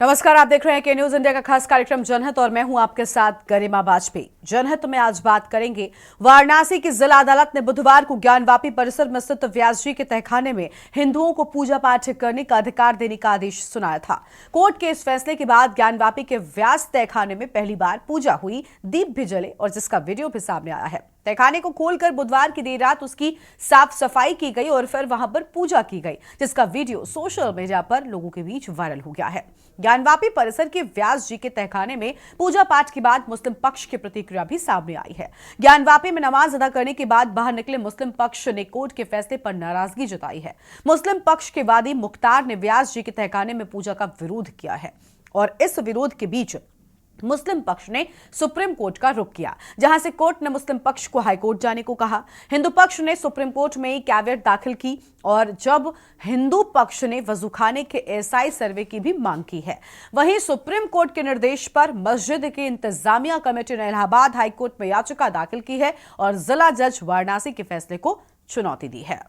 नमस्कार, आप देख रहे हैं के न्यूज इंडिया का खास कार्यक्रम जनहित और मैं हूं आपके साथ गरिमा वाजपेयी। जनहित में आज बात करेंगे वाराणसी की जिला अदालत ने बुधवार को ज्ञानवापी परिसर में स्थित व्यास जी के तहखाने में हिंदुओं को पूजा पाठ करने का अधिकार देने का आदेश सुनाया था। कोर्ट के इस फैसले के बाद ज्ञानवापी के व्यास तहखाने में पहली बार पूजा हुई, दीप भी जले और जिसका वीडियो भी सामने आया है। तहखाने को खोलकर बुधवार की देर रात उसकी साफ सफाई की गई और फिर वहां पर पूजा की गई, जिसका वीडियो सोशल मीडिया पर लोगों के बीच वायरल हो गया है। ज्ञानवापी परिसर के व्यास जी के तहखाने में पूजा पाठ के बाद मुस्लिम पक्ष की प्रतिक्रिया भी सामने आई है। ज्ञानवापी में नमाज अदा करने के बाद बाहर निकले मुस्लिम पक्ष ने कोर्ट के फैसले पर नाराजगी जताई है। मुस्लिम पक्ष के वादी मुख्तार ने व्यास जी के तहखाने में पूजा का विरोध किया है और इस विरोध के बीच मुस्लिम पक्ष ने सुप्रीम कोर्ट का रुख किया, जहां से कोर्ट ने मुस्लिम पक्ष को हाईकोर्ट जाने को कहा। हिंदू पक्ष ने सुप्रीम कोर्ट में कैवियट दाखिल की और जब हिंदू पक्ष ने वजूखाने के एएसआई सर्वे की भी मांग की है। वहीं सुप्रीम कोर्ट के निर्देश पर मस्जिद की इंतजामिया कमेटी ने इलाहाबाद हाईकोर्ट में याचिका दाखिल की है और जिला जज वाराणसी के फैसले को चुनौती दी है।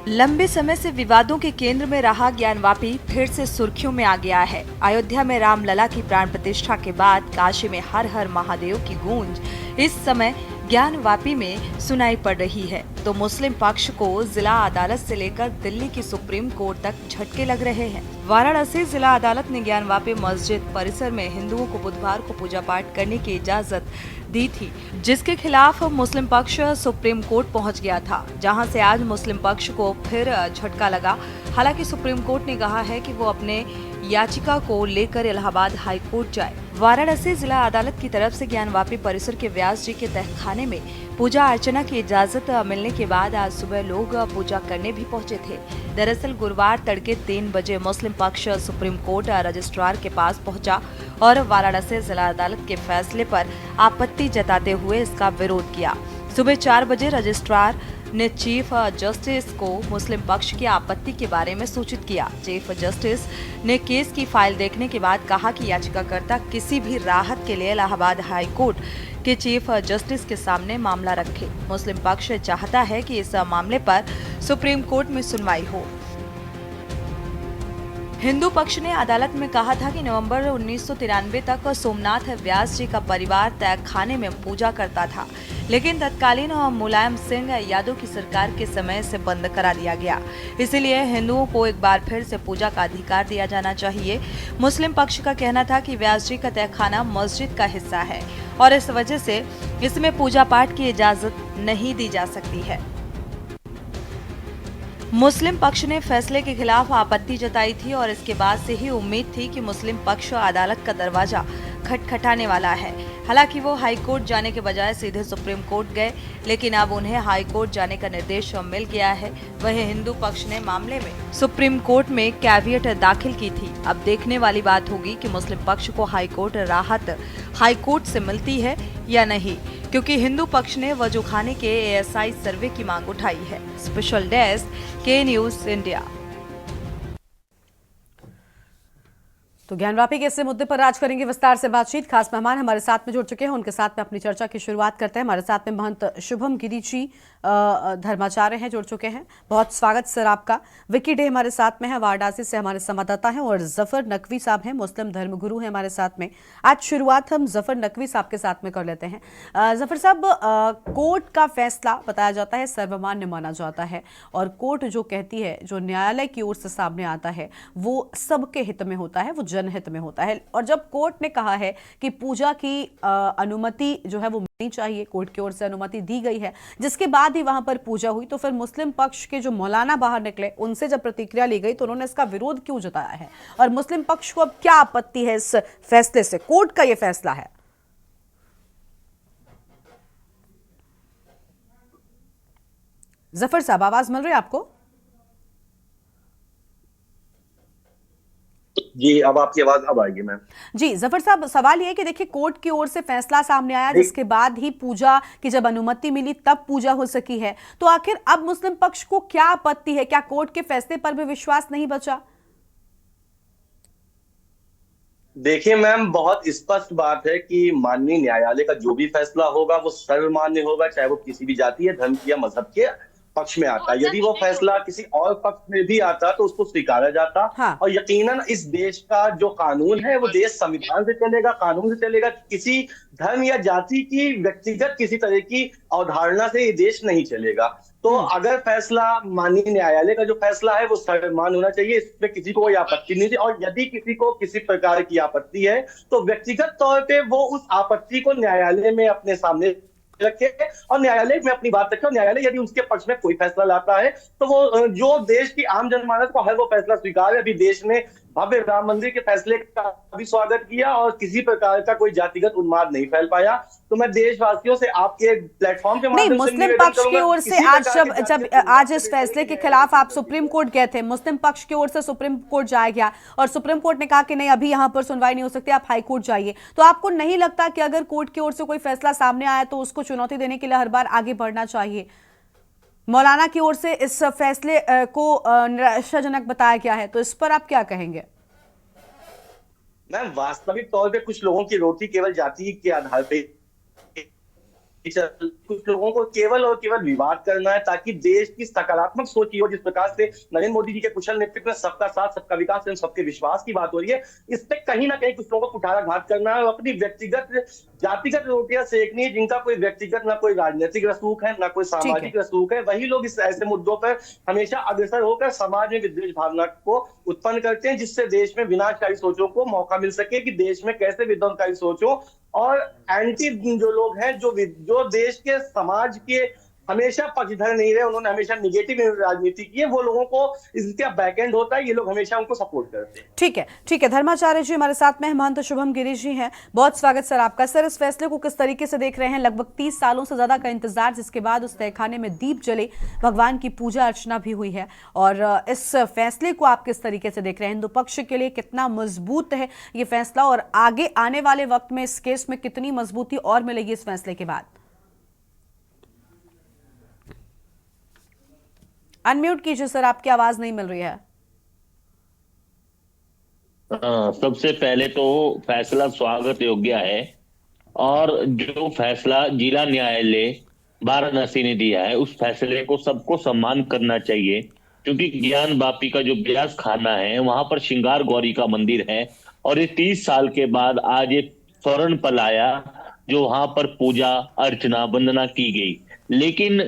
लंबे समय से विवादों के केंद्र में रहा ज्ञानवापी फिर से सुर्खियों में आ गया है। अयोध्या में रामलला की प्राण प्रतिष्ठा के बाद काशी में हर हर महादेव की गूंज इस समय ज्ञानवापी में सुनाई पड़ रही है, तो मुस्लिम पक्ष को जिला अदालत से लेकर दिल्ली की सुप्रीम कोर्ट तक झटके लग रहे हैं। वाराणसी जिला अदालत ने ज्ञानवापी मस्जिद परिसर में हिंदुओं को बुधवार को पूजा पाठ करने की इजाजत दी थी, जिसके खिलाफ मुस्लिम पक्ष सुप्रीम कोर्ट पहुंच गया था, जहां से आज मुस्लिम पक्ष को फिर झटका लगा। हालांकि सुप्रीम कोर्ट ने कहा है कि वो अपने याचिका को लेकर इलाहाबाद हाई कोर्ट जाए। वाराणसी जिला अदालत की तरफ से ज्ञानवापी परिसर के व्यास जी के तहखाने में पूजा अर्चना की इजाजत मिलने के बाद आज सुबह लोग पूजा करने भी पहुंचे थे। दरअसल गुरुवार तड़के 3 बजे मुस्लिम पक्ष सुप्रीम कोर्ट रजिस्ट्रार के पास पहुंचा और वाराणसी जिला अदालत के फैसले पर आपत्ति जताते हुए इसका विरोध किया। सुबह 4 बजे रजिस्ट्रार ने चीफ जस्टिस को मुस्लिम पक्ष की आपत्ति के बारे में सूचित किया। चीफ जस्टिस ने केस की फाइल देखने के बाद कहा कि याचिकाकर्ता किसी भी राहत के लिए इलाहाबाद हाई कोर्ट के चीफ जस्टिस के सामने मामला रखे। मुस्लिम पक्ष चाहता है कि इस मामले पर सुप्रीम कोर्ट में सुनवाई हो। हिंदू पक्ष ने अदालत में कहा था कि नवंबर 1993 तक सोमनाथ व्यास जी का परिवार तहखाने में पूजा करता था, लेकिन तत्कालीन मुलायम सिंह यादव की सरकार के समय से बंद करा दिया गया। इसीलिए हिंदुओं को एक बार फिर से पूजा का अधिकार दिया जाना चाहिए। मुस्लिम पक्ष का कहना था कि व्यास जी का तहखाना मस्जिद का हिस्सा है और इस वजह से इसमें पूजा पाठ की इजाजत नहीं दी जा सकती है। मुस्लिम पक्ष ने फैसले के खिलाफ आपत्ति जताई थी और इसके बाद से ही उम्मीद थी कि मुस्लिम पक्ष अदालत का दरवाजा खटखटाने वाला है। हालांकि वो हाई कोर्ट जाने के बजाय सीधे सुप्रीम कोर्ट गए, लेकिन अब उन्हें हाई कोर्ट जाने का निर्देश मिल गया है। वहीं हिंदू पक्ष ने मामले में सुप्रीम कोर्ट में कैवियट दाखिल की थी। अब देखने वाली बात होगी कि मुस्लिम पक्ष को हाई कोर्ट राहत हाई कोर्ट से मिलती है या नहीं, क्योंकि हिंदू पक्ष ने वजूखाने के एएसआई सर्वे की मांग उठाई है। स्पेशल डेस्क के न्यूज इंडिया। तो ज्ञानवापी के इस मुद्दे पर आज करेंगे विस्तार से बातचीत। खास मेहमान हमारे साथ में जुड़ चुके हैं, उनके साथ में अपनी चर्चा की शुरुआत करते हैं। हमारे साथ में महंत शुभम गिरी जी धर्माचार्य हैं, जुड़ चुके हैं। बहुत स्वागत सर आपका। विकी डे हमारे साथ में है, वाराणसी से हमारे संवाददाता हैं, और जफर नकवी साहब हैं, मुस्लिम धर्मगुरु हैं हमारे साथ में। आज शुरुआत हम जफर नकवी साहब के साथ में कर लेते हैं। जफर साहब, कोर्ट का फैसला बताया जाता है सर्वमान्य माना जाता है, और कोर्ट जो कहती है, जो न्यायालय की ओर से सामने आता है, वो सबके हित में होता है, वो जनहित में होता है। और जब कोर्ट ने कहा है कि पूजा की अनुमति जो है वो मिलनी चाहिए, कोर्ट की ओर से अनुमति दी गई है, जिसके बाद ही वहां पर पूजा हुई, तो फिर मुस्लिम पक्ष के जो मौलाना बाहर निकले, उनसे जब प्रतिक्रिया ली गई तो उन्होंने इसका विरोध क्यों जताया है, और मुस्लिम पक्ष को अब क्या आपत्ति है इस फैसले से? कोर्ट का यह फैसला है। जफर साहब, आवाज मिल रही है आपको? जी, अब आपकी आवाज अब आएगी मैम। जी जफर साहब, सवाल ये है कि देखिए, कोर्ट की ओर से फैसला सामने आया, जिसके बाद ही पूजा की जब अनुमति मिली तब पूजा हो सकी है, तो आखिर अब मुस्लिम पक्ष को क्या आपत्ति है? क्या कोर्ट के फैसले पर भी विश्वास नहीं बचा? देखिए मैम, बहुत स्पष्ट बात है कि माननीय न्यायालय का जो भी फैसला होगा वो सर्वमान्य होगा, चाहे वो किसी भी जाति या धर्म या मजहब के पक्ष में आता है। यदि वो फैसला किसी और पक्ष में भी आता तो उसको स्वीकारा जाता। हाँ। और यकीनन इस देश का जो कानून है वो देश संविधान से चलेगा, कानून से चलेगा। किसी धर्म या जाति की व्यक्तिगत किसी तरह की अवधारणा से ये देश नहीं चलेगा। तो अगर फैसला माननीय न्यायालय का जो फैसला है वो सर्वमान्य होना चाहिए, इसमें किसी को कोई आपत्ति नहीं थी। और यदि किसी को किसी प्रकार की आपत्ति है तो व्यक्तिगत तौर पे वो उस आपत्ति को न्यायालय में अपने सामने रखे और न्यायालय में अपनी बात रखे। और न्यायालय यदि उसके पक्ष में कोई फैसला लाता है तो वो जो देश की आम जनमानस को है वो फैसला स्वीकार है। अभी देश ने भव्य राम मंदिर के फैसले का भी स्वागत किया और किसी प्रकार का कोई जातिगत उन्माद नहीं फैल पाया। तो मैं देशवासियों से आपके प्लेटफॉर्म के नहीं, माध्यम से मुस्लिम निवेदन पक्ष की करूंगा, ओर से किसी आज प्रकार के जब जातिगत आज इस फैसले के खिलाफ आप सुप्रीम कोर्ट गए थे, मुस्लिम पक्ष की ओर से सुप्रीम कोर्ट जाया गया और सुप्रीम कोर्ट ने कहा कि नहीं, अभी यहाँ पर सुनवाई नहीं हो सकती, आप हाई कोर्ट जाइए। तो आपको नहीं लगता कि अगर कोर्ट की ओर से कोई फैसला सामने आया तो उसको चुनौती देने के लिए हर बार आगे बढ़ना चाहिए? मौलाना की ओर से इस फैसले को निराशाजनक बताया गया है, तो इस पर आप क्या कहेंगे? मैम, वास्तविक तौर पे कुछ लोगों की रोटी केवल जाति के आधार पे कुछ लोगों को केवल और केवल विवाद करना है ताकि देश की सकारात्मक सोच की हो। जिस प्रकार से नरेंद्र मोदी जी के कुशल नेतृत्व में सबका साथ सबका विकास एवं सबके विश्वास की बात हो रही है, इस पे कहीं ना कहीं कुछ लोगों को कुठाराघात करना है और अपनी व्यक्तिगत जातिगत रोटियां सेकनी है, जिनका कोई व्यक्तिगत ना कोई राजनीतिक रसूख है ना कोई सामाजिक रसूख है। वही लोग इस ऐसे मुद्दों पर हमेशा अग्रसर होकर समाज में विद्वेष भावना को उत्पन्न करते हैं, जिससे देश में विनाशकारी सोचों को मौका मिल सके कि देश में कैसे विध्वंसकारी सोचों और एंटी जो लोग हैं जो देश के समाज के हमेशा पक्षधर नहीं रहे, उन्होंने हमेशा निगेटिव राजनीति की है, वो लोगों को इसका बैकएंड होता है, ये लोग हमेशा उनको सपोर्ट करते हैं। ठीक है, ठीक है। धर्माचार्य जी हमारे साथ में, महंत शुभम गिरी जी हैं, बहुत स्वागत सर आपका। सर, इस फैसले को किस तरीके से देख रहे हैं? लगभग 30 सालों से ज्यादा का इंतजार, जिसके बाद उस तहखाने में दीप जले, भगवान की पूजा अर्चना भी हुई है, और इस फैसले को आप किस तरीके से देख रहे हैं? हिंदू पक्ष के लिए कितना मजबूत है ये फैसला, और आगे आने वाले वक्त में इस केस में कितनी मजबूती और मिलेगी इस फैसले के बाद? अनम्यूट कीजिए सर, आपकी आवाज नहीं मिल रही है। सबसे पहले तो फैसला स्वागत योग्य है, और जो फैसला जिला न्यायालय वाराणसी ने दिया है उस फैसले को सबको सम्मान करना चाहिए, क्योंकि ज्ञान वापी का जो ब्यास खाना है वहां पर श्रृंगार गौरी का मंदिर है, और ये 30 साल के बाद आज एक स्वर्ण पल आया जो वहां पर पूजा अर्चना वंदना की गई। लेकिन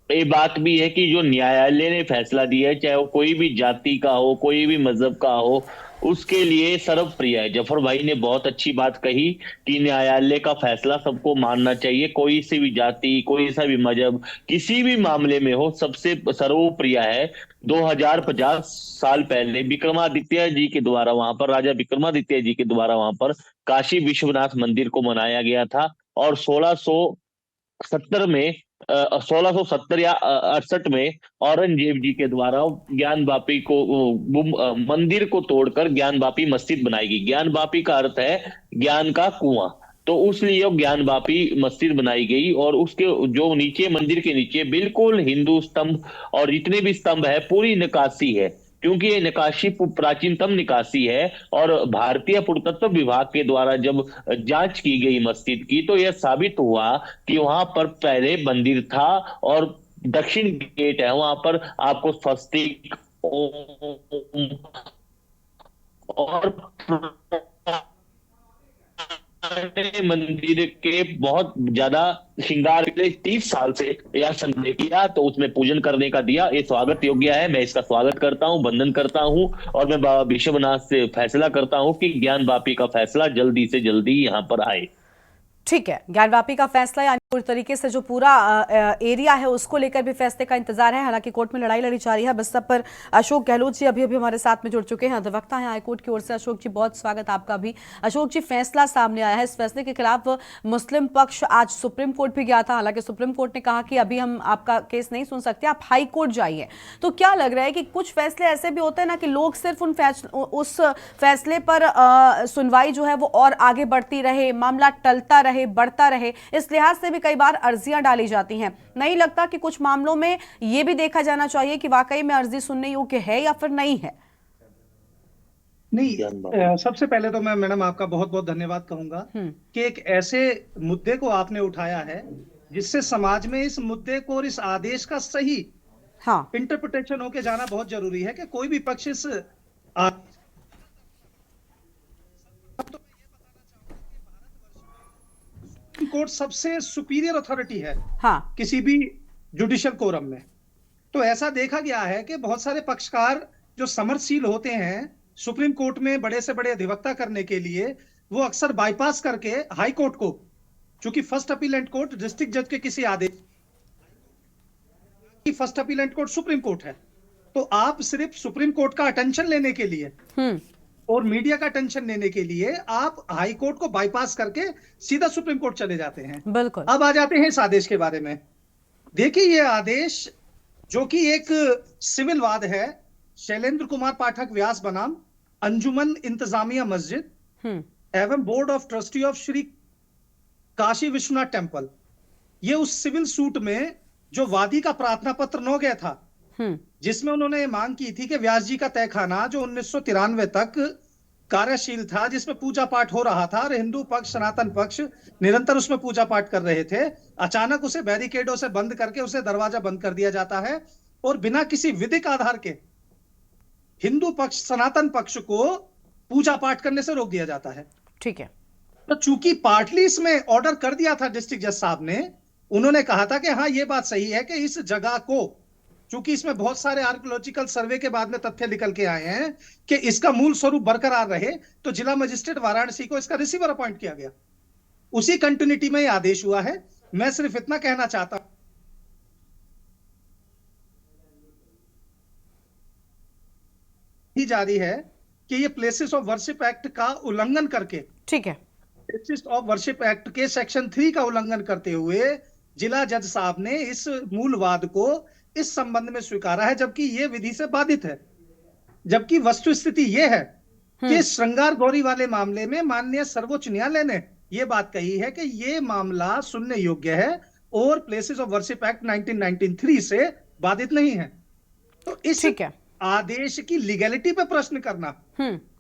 ये बात भी है कि जो न्यायालय ने फैसला दिया है, चाहे वो कोई भी जाति का हो, कोई भी मजहब का हो, उसके लिए सर्वप्रिय है। जफर भाई ने बहुत अच्छी बात कही कि न्यायालय का फैसला सबको मानना चाहिए, कोई सी भी जाति, कोई सा भी मजहब, किसी भी मामले में हो, सबसे सर्वप्रिय है। 2050 साल पहले विक्रमादित्य जी के द्वारा वहां पर, राजा विक्रमादित्य जी के द्वारा वहां पर काशी विश्वनाथ मंदिर को बनाया गया था, और 1670 में 1670 या 68 में औरंगजेब जी के द्वारा ज्ञान वापी को मंदिर को तोड़कर ज्ञान वापी मस्जिद बनाई गई। ज्ञान वापी का अर्थ है ज्ञान का कुआं, तो उसलिए ज्ञान वापी मस्जिद बनाई गई। और उसके जो नीचे, मंदिर के नीचे बिल्कुल हिंदू स्तंभ और जितने भी स्तंभ है पूरी नक्काशी है, क्योंकि ये नक्काशी प्राचीनतम नक्काशी है। और भारतीय पुरातत्व विभाग के द्वारा जब जांच की गई मस्जिद की, तो यह साबित हुआ कि वहां पर पहले मंदिर था, और दक्षिण गेट है, वहां पर आपको स्वस्तिक और मंदिर के बहुत ज्यादा श्रृंगार 30 साल से यह संदेह किया, तो उसमें पूजन करने का दिया। ये स्वागत योग्य है, मैं इसका स्वागत करता हूं, वंदन करता हूं, और मैं बाबा विश्वनाथ से फैसला करता हूं कि ज्ञान वापी का फैसला जल्दी से जल्दी यहां पर आए। ठीक है, ज्ञान वापी का फैसला, यानी पूरी तरीके से जो पूरा एरिया है उसको लेकर भी फैसले का इंतजार है। हालांकि कोर्ट में लड़ाई लड़ी जा रही है। बस सब पर अशोक गहलोत जी अभी हमारे साथ में जुड़ चुके हैं, अधिवक्ता हैं हाईकोर्ट की ओर से। अशोक जी, बहुत स्वागत आपका भी। अशोक जी, फैसला सामने आया है, इस फैसले के खिलाफ मुस्लिम पक्ष आज सुप्रीम कोर्ट भी गया था। हालांकि सुप्रीम कोर्ट ने कहा कि अभी हम आपका केस नहीं सुन सकते, आप हाई कोर्ट जाइए। तो क्या लग रहा है कि कुछ फैसले ऐसे भी होते हैं ना कि लोग सिर्फ उस फैसले पर सुनवाई जो है वो और आगे बढ़ती रहे, मामला टलता रहे, बढ़ता रहे, इस लिहाज से भी कई बार अर्जियां डाली जाती हैं। नहीं लगता कि कुछ मामलों में यह भी देखा जाना चाहिए कि वाकई में अर्जी सुनने योग्य है या फिर नहीं है? नहीं, सबसे पहले तो मैं मैडम आपका बहुत बहुत धन्यवाद कहूंगा कि एक ऐसे मुद्दे को आपने उठाया है जिससे समाज में इस मुद्दे को और इस आदेश का सही हाँ। इंटरप्रिटेशन होके जाना बहुत जरूरी है कि कोई भी पक्ष इस आदेश कोर्ट सबसे सुपीरियर अथॉरिटी है हाँ। किसी भी जुडिशियल कोरम में। तो ऐसा देखा गया है कि बहुत सारे पक्षकार जो समरशील होते हैं सुप्रीम कोर्ट में बड़े से बड़े अधिवक्ता करने के लिए, वो अक्सर बाईपास करके हाई कोर्ट को, चूंकि फर्स्ट अपीलेंट कोर्ट डिस्ट्रिक्ट जज के किसी आदेश की, first appellate court supreme court है, तो आप सिर्फ सुप्रीम कोर्ट का अटेंशन लेने के लिए और मीडिया का अटेंशन लेने के लिए आप हाई कोर्ट को बाईपास करके सीधा सुप्रीम कोर्ट चले जाते हैं। बिल्कुल। अब आ जाते हैं इस आदेश के बारे में। देखिए, ये आदेश जो कि एक सिविल वाद है, शैलेंद्र कुमार पाठक व्यास बनाम अंजुमन इंतजामिया मस्जिद एवं board of trustee of Shri Kashi Vishwanath temple, ये उस सिविल सूट में जो वादी का प्रार्थना पत्र 9 गया था, जिसमें उन्होंने मांग की थी कि व्यास जी का तहखाना जो 1993 तक कार्यशील था, जिसमें पूजा पाठ हो रहा था और हिंदू पक्ष सनातन पक्ष निरंतर उसमें पूजा पाठ कर रहे थे, अचानक उसे बैरिकेडों से बंद करके उसे दरवाजा बंद कर दिया जाता है और बिना किसी विधिक आधार के हिंदू पक्ष सनातन पक्ष को पूजा पाठ करने से रोक दिया जाता है। ठीक है। तो चूंकि पार्टली इसमें ऑर्डर कर दिया था डिस्ट्रिक्ट जज साहब ने, उन्होंने कहा था कि हाँ ये बात सही है कि इस जगह को, चूंकि इसमें बहुत सारे आर्कियोलॉजिकल सर्वे के बाद में तथ्य निकल के आए हैं कि इसका मूल स्वरूप बरकरार रहे, तो जिला मजिस्ट्रेट वाराणसी को इसका रिसीवर अपॉइंट किया गया। उसी कंटिन्यूटी में यह आदेश हुआ है। मैं सिर्फ इतना कहना चाहता हूं जारी है कि ये प्लेसेस ऑफ वर्शिप एक्ट का उल्लंघन करके, ठीक है, प्लेसेस ऑफ वर्शिप एक्ट के सेक्शन 3 का उल्लंघन करते हुए जिला जज साहब ने इस मूलवाद को इस संबंध में स्वीकारा है, जबकि ये विधि से बाधित है। जबकि वस्तुस्थिति ये है कि श्रृंगार गौरी वाले मामले में माननीय सर्वोच्च न्यायालय ने यह बात कही है कि ये मामला सुनने योग्य है और प्लेसेस ऑफ वर्शिप एक्ट 1993 से बाधित नहीं है। तो इस आदेश की लीगैलिटी पे प्रश्न करना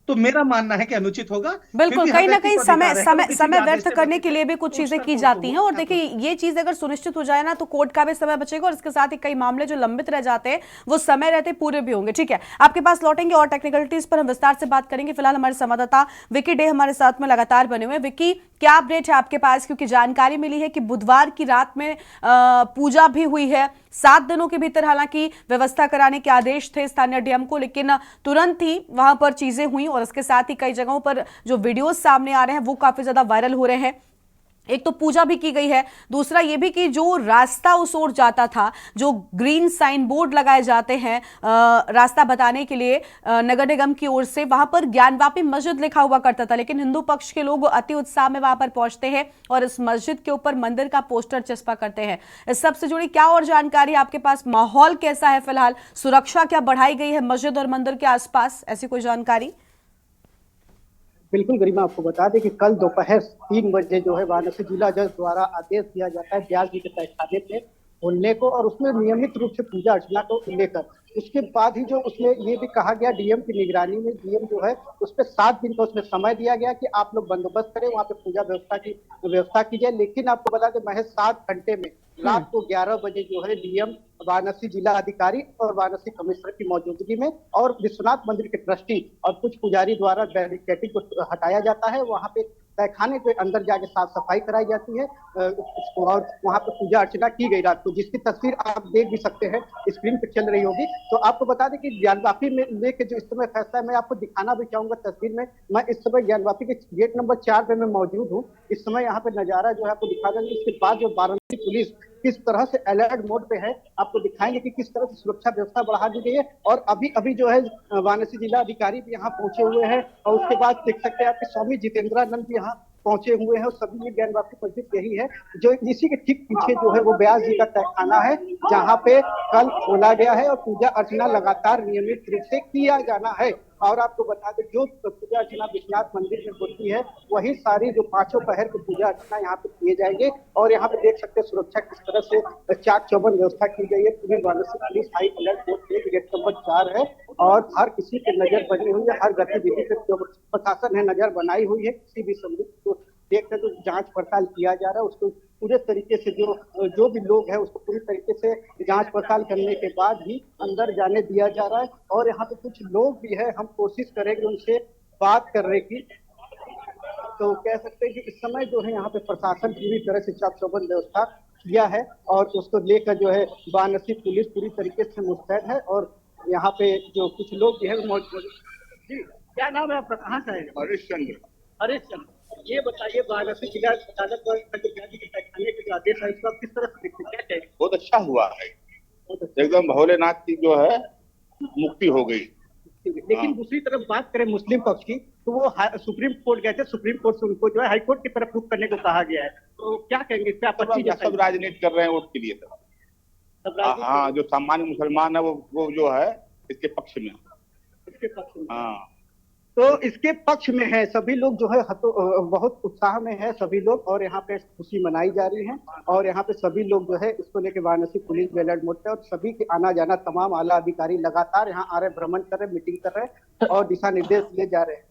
तो मेरा मानना है कि अनुचित होगा। बिल्कुल, कहीं ना कहीं समय व्यर्थ करने के लिए भी कुछ चीजें की जाती हैं। और देखिए, ये चीज अगर सुनिश्चित हो जाए ना तो कोर्ट का भी समय बचेगा और इसके साथ ही कई मामले जो लंबित रह जाते हैं वो समय रहते पूरे भी होंगे। ठीक है, आपके पास लौटेंगे और टेक्निकलिटीज पर हम विस्तार से बात करेंगे। फिलहाल हमारे संवाददाता विकी डे हमारे साथ में लगातार बने हुए हैं। विकी, क्या अपडेट है आपके पास? क्योंकि जानकारी मिली है कि बुधवार की रात में पूजा भी हुई है। 7 दिनों के भीतर हालांकि व्यवस्था कराने के आदेश थे स्थानीय डीएम को, लेकिन तुरंत ही वहां पर चीजें हुई और इसके साथ ही कई जगहों पर जो वीडियोस सामने आ रहे हैं वो काफी ज्यादा वायरल हो रहे हैं। एक तो पूजा भी की गई है, दूसरा ये भी कि जो रास्ता उस ओर जाता था, जो ग्रीन साइन बोर्ड लगाए जाते हैं रास्ता बताने के लिए नगर निगम की ओर से, वहां पर ज्ञानवापी मस्जिद लिखा हुआ करता था, लेकिन हिंदू पक्ष के लोग अति उत्साह में वहां पर पहुंचते हैं और इस मस्जिद के ऊपर मंदिर का पोस्टर चस्पा करते हैं। इस सबसे जुड़ी क्या और जानकारी आपके पास? माहौल कैसा है फिलहाल? सुरक्षा क्या बढ़ाई गई है मस्जिद और मंदिर के आसपास? ऐसी कोई जानकारी? बिल्कुल गरिमा, आपको बता दें कि कल दोपहर 3 बजे जो है वाराणसी जिला जज द्वारा आदेश दिया जाता है व्यास जी के तहखाने पे खोलने को और उसमें नियमित रूप से पूजा अर्चना को लेकर। उसके बाद ही जो उसमें ये भी कहा गया डीएम की निगरानी में, डीएम जो है उस पर 7 दिन का उसमें समय दिया गया कि आप लोग बंदोबस्त करें, वहाँ पे पूजा व्यवस्था की जाए। लेकिन आपको बता दें महज 7 घंटे में रात को 11 बजे जो है डीएम, वाराणसी जिला अधिकारी और वाराणसी कमिश्नर की मौजूदगी में और विश्वनाथ मंदिर के ट्रस्टी और कुछ पुजारी द्वारा बैरिकेडिंग को हटाया जाता है। वहाँ पे तहखाने के अंदर जाके साफ सफाई कराई जाती है और वहाँ पे पूजा अर्चना की गई रात को, जिसकी तस्वीर आप देख भी सकते हैं, स्क्रीन पे चल रही होगी। तो आपको बता दें कि ज्ञानवापी में लेके जो इस समय फैसला है, मैं आपको दिखाना भी चाहूंगा तस्वीर में। मैं इस समय ज्ञानवापी के गेट नंबर 4 पे मैं मौजूद हूँ। इस समय यहाँ पे नजारा जो है आपको दिखा देंगे। इसके बाद जो वाराणसी पुलिस किस तरह से अलर्ट मोड पे है, आपको दिखाएंगे कि किस तरह से सुरक्षा व्यवस्था बढ़ा दी गई है। और अभी जो है वाराणसी जिला अधिकारी भी यहाँ पहुंचे हुए हैं और उसके बाद देख सकते हैं आपके स्वामी जितेंद्रानंद भी यहाँ पहुंचे हुए हैं और सभी ये ज्ञानवापी मस्जिद यही है जो इसी के ठीक पीछे जो है वो व्यास जी का तहखाना है, जहाँ पे कल खोला गया है और पूजा अर्चना लगातार नियमित रूप से किया जाना है। और आपको बता दें जो पूजा अर्चना विश्वनाथ मंदिर में होती है वही सारी जो 5 पहर की पूजा अर्चना यहाँ पे किए जाएंगे। और यहाँ पे देख सकते हैं सुरक्षा किस तरह से चाक चौबंद व्यवस्था की गई है। पूरी Varanasi police high alert mode पे गेट नंबर 4 है और हर किसी पे नजर बनी हुई है, हर गतिविधि पे जो प्रशासन है नजर बनाई हुई है। किसी भी संदिग्ध को देखकर जो जांच पड़ताल किया जा रहा है, उसको पूरे तरीके से जो भी लोग हैं उसको पूरी तरीके से जांच पड़ताल करने के बाद ही अंदर जाने दिया जा रहा है। और यहाँ पे कुछ लोग भी है, हम कोशिश करेंगे उनसे बात करने की। तो कह सकते हैं कि इस समय जो है यहाँ पे प्रशासन पूरी तरह से चाक चौबंद व्यवस्था किया है और उसको लेकर जो है वाराणसी पुलिस पूरी तरीके से मुस्तैद है। और यहाँ पे जो कुछ लोग जो है मौजूद। जी, क्या नाम है आपका, कहाँ से है? हरीश चंद्र। हरीश चंद्र, ये बताइए वाराणसी जिला अदालत के जो आदेश है इसको किस तरह से देखते हैं, क्या कहेंगे? बहुत अच्छा हुआ है, एकदम भोलेनाथ की जो है मुक्ति हो गई। लेकिन दूसरी तरफ बात करें मुस्लिम पक्ष की, तो वो सुप्रीम कोर्ट गए थे, सुप्रीम कोर्ट से उनको जो है हाई कोर्ट की तरफ रुख करने को कहा गया है। तो क्या कहेंगे, क्या आपत्ति? सब राजनीति कर रहे हैं वोट के लिए सब। हाँ, जो सामान्य मुसलमान है वो जो है इसके पक्ष में। इसके पक्ष में, हाँ, तो इसके पक्ष में है सभी लोग जो है बहुत उत्साह में है सभी लोग। और यहाँ पे खुशी मनाई जा रही है और यहाँ पे सभी लोग जो है इसको लेके वाराणसी पुलिस भी अलर्ट मोड पे, और सभी के आना जाना, तमाम आला अधिकारी लगातार यहाँ आ रहे, भ्रमण कर रहे, मीटिंग कर रहे और दिशा निर्देश दिए जा रहे हैं।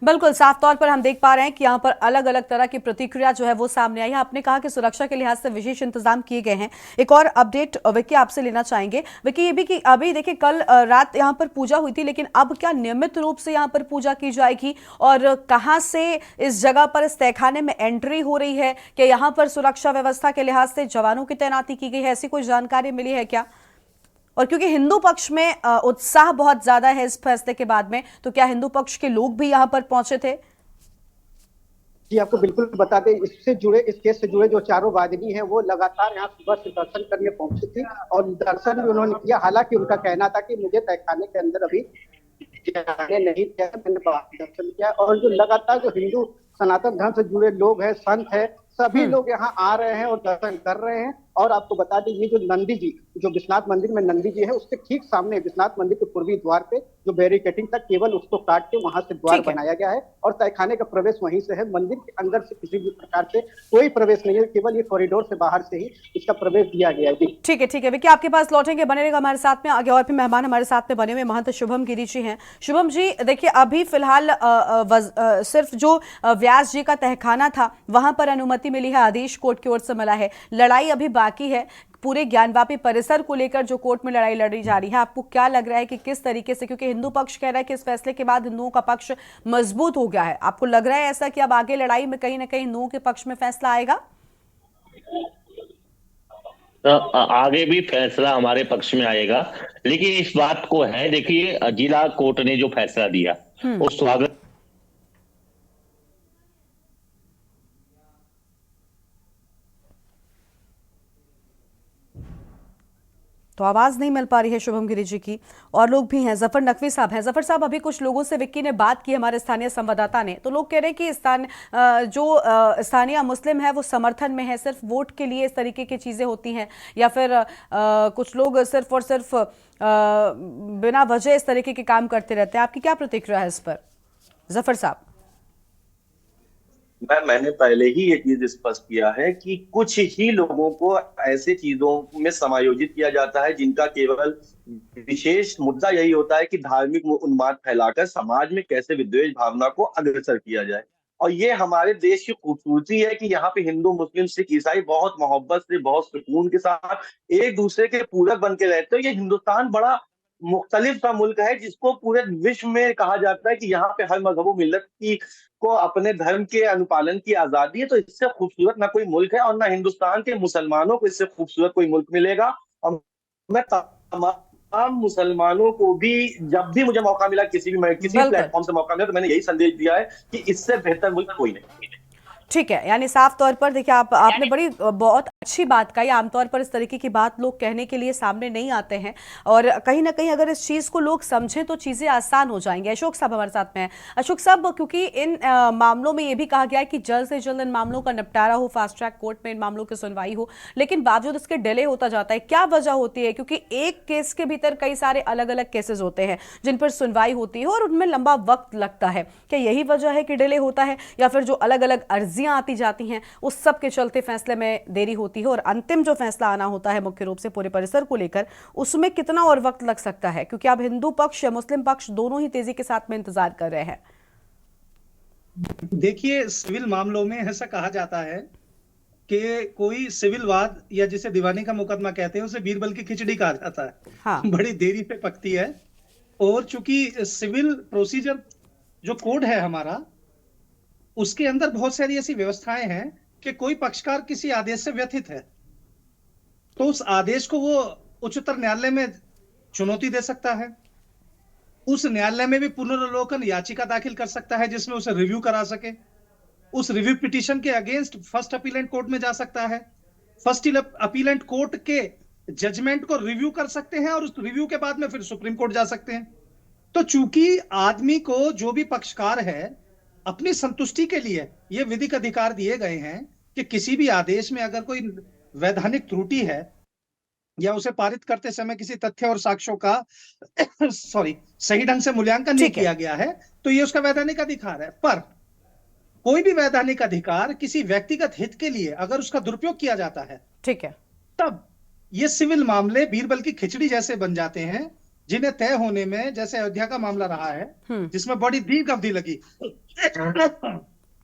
बिल्कुल साफ तौर पर हम देख पा रहे हैं कि यहाँ पर अलग अलग तरह की प्रतिक्रिया जो है वो सामने आई है। आपने कहा कि सुरक्षा के लिहाज से विशेष इंतजाम किए गए हैं। एक और अपडेट विक्की आपसे लेना चाहेंगे। विक्की, ये भी कि अभी देखिए कल रात यहाँ पर पूजा हुई थी, लेकिन अब क्या नियमित रूप से यहाँ पर पूजा की जाएगी और कहाँ से इस जगह पर इस तहखाने में एंट्री हो रही है? क्या यहाँ पर सुरक्षा व्यवस्था के लिहाज से जवानों की तैनाती की गई है, ऐसी कोई जानकारी मिली है क्या? और क्योंकि हिंदू पक्ष में उत्साह बहुत ज्यादा है इस फैसले के बाद में, तो क्या हिंदू पक्ष के लोग भी यहां पर पहुंचे थे? जी, आपको बिल्कुल बता दें, इससे जुड़े, इस केस से जुड़े जो चारों वादिनी हैं वो लगातार यहाँ सुबह से दर्शन करने पहुंची थी और दर्शन भी उन्होंने किया। हालांकि उनका कहना था कि मुझे तहखाने के अंदर अभी जाने नहीं दिया, मैंने बाहर दर्शन किया। और जो लगातार जो हिंदू सनातन धर्म से जुड़े लोग हैं, संत है, सभी लोग यहाँ आ रहे हैं और दर्शन कर रहे हैं। और आपको बता दें, ये जो नंदी जी, जो विश्वनाथ मंदिर में नंदी जी है, उसके ठीक सामने विश्वनाथ मंदिर के पूर्वी द्वार पे जो बैरिकेटिंग था, केवल उसको काट के वहां से द्वार बनाया गया है और तहखाने का प्रवेश वहीं से है। मंदिर के अंदर से किसी भी प्रकार से कोई प्रवेश नहीं है, केवल ये कॉरिडोर से बाहर से ही इसका प्रवेश दिया गया है। ठीक है विक्की, आपके पास लौटेंगे, बने रहेगा हमारे साथ में आगे। और भी मेहमान हमारे साथ में बने हुए महंत शुभम गिरी जी हैं। शुभम जी, देखिए अभी फिलहाल सिर्फ जो व्यास जी का तहखाना था वहां पर अनुमति मिली है, आदेश कोर्ट की ओर से मिला है। लड़ाई अभी बाकी है, पूरे ज्ञानवापी परिसर को लेकर जो कोर्ट में लड़ाई लड़ी जा रही है। आपको क्या लग रहा है कि किस तरीके से, क्योंकि हिंदू पक्ष कह रहा है कि इस फैसले के बाद हिंदुओं का पक्ष मजबूत हो गया है, आपको लग रहा है ऐसा कि अब आगे लड़ाई में कहीं ना कहीं हिंदुओं के पक्ष में फैसला आएगा? तो आगे भी फैसला हमारे पक्ष में आएगा, लेकिन इस बात को है, देखिए जिला कोर्ट ने जो फैसला दिया वो स्वागत। तो आवाज नहीं मिल पा रही है शुभम गिरी जी की। और लोग भी हैं, जफर नकवी साहब हैं। जफर साहब, अभी कुछ लोगों से विक्की ने बात की, हमारे स्थानीय संवाददाता ने, तो लोग कह रहे हैं कि स्थानीय मुस्लिम है वो समर्थन में है, सिर्फ वोट के लिए इस तरीके की चीजें होती हैं, या फिर कुछ लोग सिर्फ और सिर्फ बिना वजह इस तरीके के काम करते रहते हैं। आपकी क्या प्रतिक्रिया है इस पर जफर साहब? मैंने पहले ही ये चीज स्पष्ट किया है कि कुछ ही लोगों को ऐसे चीजों में समायोजित किया जाता है जिनका केवल विशेष मुद्दा यही होता है कि धार्मिक उन्माद फैलाकर समाज में कैसे विद्वेष भावना को अग्रसर किया जाए। और ये हमारे देश की खूबसूरती है कि यहाँ पे हिंदू, मुस्लिम, सिख, ईसाई बहुत मोहब्बत से, बहुत सुकून के साथ एक दूसरे के पूरक बन के रहते हैं। ये हिंदुस्तान बड़ा मुख्तलिफ सा मुल्क है जिसको पूरे विश्व में कहा जाता है कि यहाँ पे हर मजहब मिल्लत की को अपने धर्म के अनुपालन की आजादी है। तो इससे खूबसूरत ना कोई मुल्क है और ना हिंदुस्तान के मुसलमानों को इससे खूबसूरत कोई मुल्क मिलेगा। और मैं तमाम मुसलमानों को भी, जब भी मुझे मौका मिला, किसी प्लेटफॉर्म से मौका मिला, तो मैंने यही संदेश दिया है कि इससे बेहतर मुल्क कोई नहीं। ठीक है, यानी साफ तौर पर देखिए आपने बड़ी बहुत अच्छी बात कही। आमतौर पर इस तरीके की बात लोग कहने के लिए सामने नहीं आते हैं, और कहीं ना कहीं अगर इस चीज़ को लोग समझें तो चीज़ें आसान हो जाएंगी। अशोक साहब हमारे साथ में हैं। अशोक साहब, क्योंकि इन मामलों में ये भी कहा गया है कि जल्द से जल्द इन मामलों का निपटारा हो, फास्ट ट्रैक कोर्ट में इन मामलों की सुनवाई हो, लेकिन बावजूद इसके डिले होता जाता है। क्या वजह होती है? क्योंकि एक केस के भीतर कई सारे अलग अलग केसेस होते हैं जिन पर सुनवाई होती है और उनमें लंबा वक्त लगता है। क्या यही वजह है कि डिले होता है, या फिर जो अलग अलग अर्जी अर्जियां आती जाती हैं, उस सब के चलते फैसले में देरी होती है और अंतिम जो फैसला आना होता है मुख्य रूप से पूरे परिसर को लेकर, उसमें कितना और वक्त लग सकता है? क्योंकि अब हिंदू पक्ष या मुस्लिम पक्ष दोनों ही तेजी के साथ में इंतजार कर रहे हैं। देखिए, सिविल मामलों में ऐसा कहा जाता है कि कोई सिविल वाद या जिसे दीवानी का मुकदमा कहते हैं उसे बीरबल की खिचड़ी कहा जाता है। हाँ। बड़ी देरी पे पकती है। और चूंकि सिविल प्रोसीजर जो कोड है हमारा, उसके अंदर बहुत सारी ऐसी व्यवस्थाएं हैं कि कोई पक्षकार किसी आदेश से व्यथित है तो उस आदेश को वो उच्चतर न्यायालय में चुनौती दे सकता है। उस न्यायालय में भी पुनर्वलोकन याचिका दाखिल कर सकता है जिसमें उसे रिव्यू करा सके। उस रिव्यू पिटीशन के अगेंस्ट फर्स्ट अपीलेंट कोर्ट में जा सकता है। फर्स्ट अपीलेंट कोर्ट के जजमेंट को रिव्यू कर सकते हैं और उस रिव्यू के बाद में फिर सुप्रीम कोर्ट जा सकते हैं। तो चूंकि आदमी को, जो भी पक्षकार है, अपनी संतुष्टि के लिए ये विधिक अधिकार दिए गए हैं कि किसी भी आदेश में अगर कोई वैधानिक त्रुटि है या उसे पारित करते समय किसी तथ्य और साक्ष्यों का सही ढंग से मूल्यांकन नहीं किया गया है तो ये उसका वैधानिक अधिकार है। पर कोई भी वैधानिक अधिकार किसी व्यक्तिगत हित के लिए अगर उसका दुरुपयोग किया जाता है, ठीक है, तब ये सिविल मामले बीरबल की खिचड़ी जैसे बन जाते हैं, जिन्हें तय होने में, जैसे अयोध्या का मामला रहा है जिसमें बड़ी दीर्घ अवधि लगी।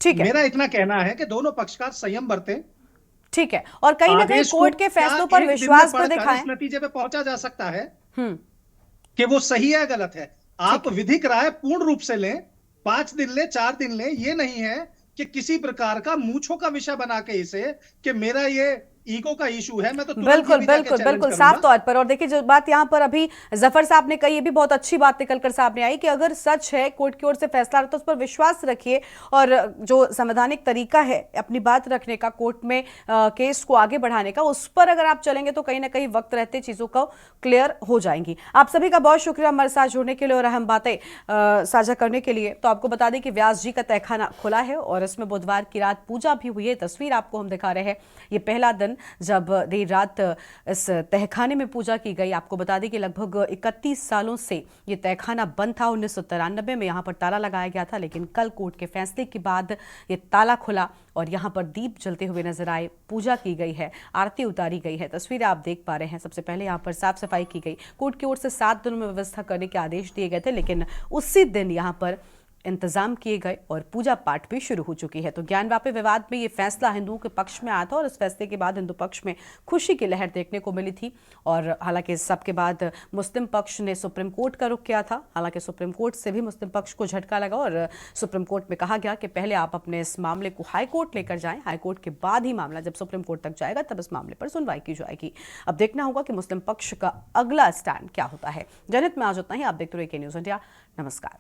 ठीक है, मेरा इतना कहना है कि दोनों पक्षकार संयम बरतें। ठीक है, और कहीं ना कहीं कोर्ट के फैसलों पर विश्वास पर दिखाएं। इस नतीजे पे पहुंचा जा सकता है कि वो सही है गलत है। आप विधिक राय पूर्ण रूप से लें, 5 दिन ले, 4 दिन ले, ये नहीं है कि किसी प्रकार का मूंछों का विषय बना के इसे कि मेरा ये ईगो का इशू है, मैं तो बिल्कुल बिल्कुल बिल्कुल साफ तौर पर। और देखिए, जो बात यहाँ पर अभी जफर साहब ने कही, ये भी बहुत अच्छी बात निकल कर सामने आई कि अगर सच है, कोर्ट की ओर से फैसला तो उस पर विश्वास रखिए और जो संवैधानिक तरीका है अपनी बात रखने का, कोर्ट में केस को आगे बढ़ाने का, उस पर अगर आप चलेंगे तो कहीं ना कहीं वक्त रहते चीजों को क्लियर हो जाएंगी। आप सभी का बहुत शुक्रिया हमारे साथ जुड़ने के लिए और अहम बातें साझा करने के लिए। तो आपको बता दें कि व्यास जी का तहखाना खुला है और इसमें बुधवार की रात पूजा भी हुई है। तस्वीर आपको हम दिखा रहे हैं। ये पहला दिन जब देर रात इस तहखाने में पूजा की गई। आपको बता दें कि लगभग 31 सालों से ये तहखाना बंद था। 1993 में यहाँ पर ताला लगाया गया था, लेकिन कल कोर्ट के फैसले के बाद ये ताला खुला और यहाँ पर दीप जलते हुए नजर आए, पूजा की गई है, आरती उतारी गई है। तस्वीरें आप देख पा रहे हैं। सबसे पहले यहाँ पर साफ सफाई की गई। कोर्ट की ओर से 7 दिनों में व्यवस्था करने के आदेश दिए गए थे, लेकिन उसी दिन यहाँ पर इंतजाम किए गए और पूजा पाठ भी शुरू हो चुकी है। तो ज्ञानवापी विवाद में ये फैसला हिंदुओं के पक्ष में आया था और इस फैसले के बाद हिंदू पक्ष में खुशी की लहर देखने को मिली थी। और हालांकि इस सब के बाद मुस्लिम पक्ष ने सुप्रीम कोर्ट का रुख किया था। हालांकि सुप्रीम कोर्ट से भी मुस्लिम पक्ष को झटका लगा और सुप्रीम कोर्ट में कहा गया कि पहले आप अपने इस मामले को हाई कोर्ट लेकर जाएं, हाई कोर्ट के बाद ही मामला जब सुप्रीम कोर्ट तक जाएगा तब इस मामले पर सुनवाई की जाएगी। अब देखना होगा कि मुस्लिम पक्ष का अगला स्टैंड क्या होता है। जनहित में आज उतना ही। आप देखते रहिए के न्यूज़ इंडिया। नमस्कार।